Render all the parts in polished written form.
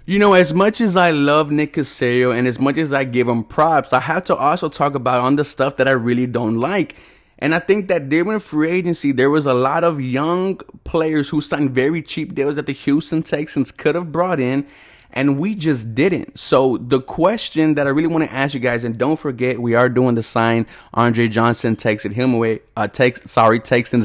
As much as I love Nick Casario and as much as I give him props, I have to also talk about on the stuff that I really don't like. And I think that during free agency, there was a lot of young players who signed very cheap deals that the Houston Texans could have brought in, and we just didn't. So the question that I really want to ask you guys, and don't forget, we are doing the sign Andre Johnson Texans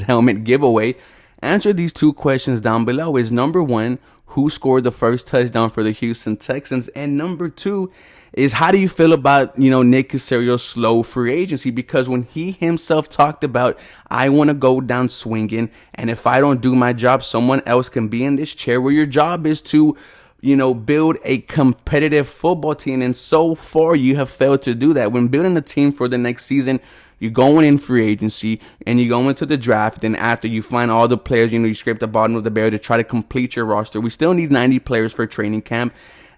helmet giveaway. Answer these two questions down below. Is number one, who scored the first touchdown for the Houston Texans? And number two is, how do you feel about, Nick Casario's slow free agency? Because when he himself talked about, I want to go down swinging, and if I don't do my job, someone else can be in this chair, where your job is to, build a competitive football team. And so far, you have failed to do that. When building a team for the next season, you're going in free agency and you go into the draft. And after you find all the players, you scrape the bottom of the barrel to try to complete your roster. We still need 90 players for training camp.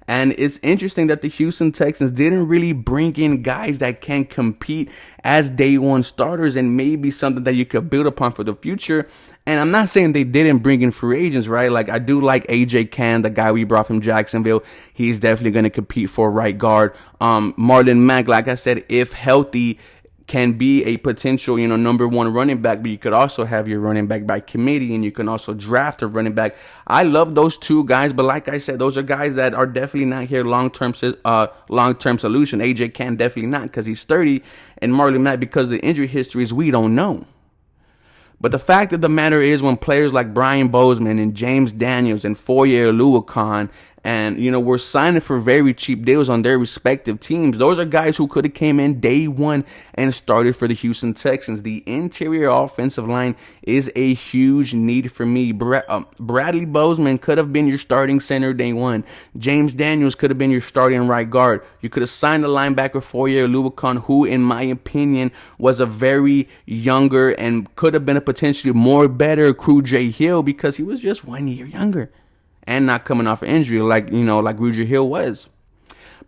And it's interesting that the Houston Texans didn't really bring in guys that can compete as day one starters, and maybe something that you could build upon for the future. And I'm not saying they didn't bring in free agents, right? Like, I do like AJ Cann, the guy we brought from Jacksonville. He's definitely going to compete for right guard. Marlon Mack, like I said, if healthy, can be a potential, number one running back, but you could also have your running back by committee, and you can also draft a running back. I love those two guys, but like I said, those are guys that are definitely not here long-term solution. AJ Cann definitely not, because he's 30, and Marlon Mack, because of the injury histories, we don't know. But the fact of the matter is, when players like Brian Bozeman and James Daniels and Foye Oluokun and, we're signing for very cheap deals on their respective teams, those are guys who could have came in day one and started for the Houston Texans. The interior offensive line is a huge need for me. Bradley Bozeman could have been your starting center day one. James Daniels could have been your starting right guard. You could have signed the linebacker Foye Oluokun, who, in my opinion, was a very younger and could have been a potentially more better Crew J. Hill, because he was just 1 year younger and not coming off an injury like Ruger Hill was.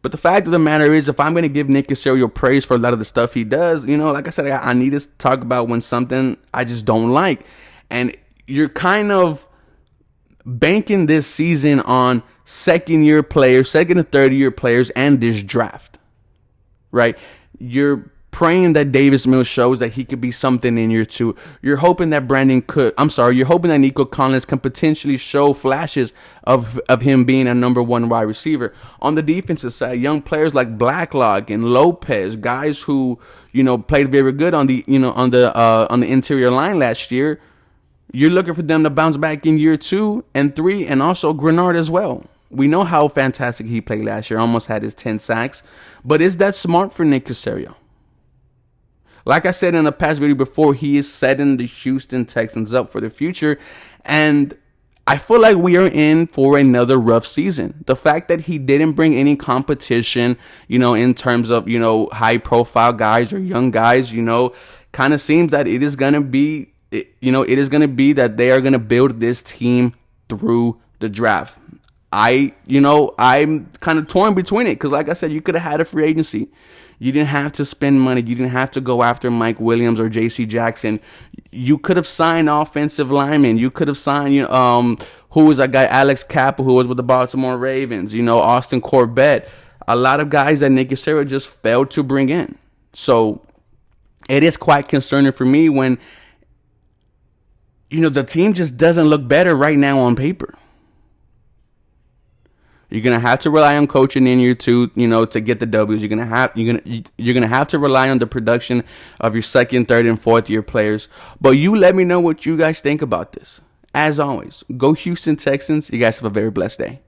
But the fact of the matter is, if I'm going to give Nick Casario praise for a lot of the stuff he does, like I said, I need to talk about when something I just don't like. And you're kind of banking this season on second and third year players and this draft, right? You're praying that Davis Mills shows that he could be something in year two. You're hoping that you're hoping that Nico Collins can potentially show flashes of him being a number one wide receiver. On the defensive side, young players like Blacklock and Lopez, guys who, played very good on the interior line last year. You're looking for them to bounce back in year 2 and 3, and also Grenard as well. We know how fantastic he played last year, almost had his 10 sacks. But is that smart for Nick Casario? Like I said in the past video before, he is setting the Houston Texans up for the future. And I feel like we are in for another rough season. The fact that he didn't bring any competition, in terms of, high profile guys or young guys, kind of seems that it is going to be, that they are going to build this team through the draft. I'm kind of torn between it, because like I said, you could have had a free agency. You didn't have to spend money. You didn't have to go after Mike Williams or J.C. Jackson. You could have signed offensive linemen. You could have signed, who was that guy, Alex Kappa, who was with the Baltimore Ravens, Austin Corbett. A lot of guys that Nick Casario just failed to bring in. So it is quite concerning for me when, the team just doesn't look better right now on paper. You're gonna have to rely on coaching in year 2, to get the W's. You're gonna have to rely on the production of your second, third, and fourth year players. But you let me know what you guys think about this. As always, go Houston Texans. You guys have a very blessed day.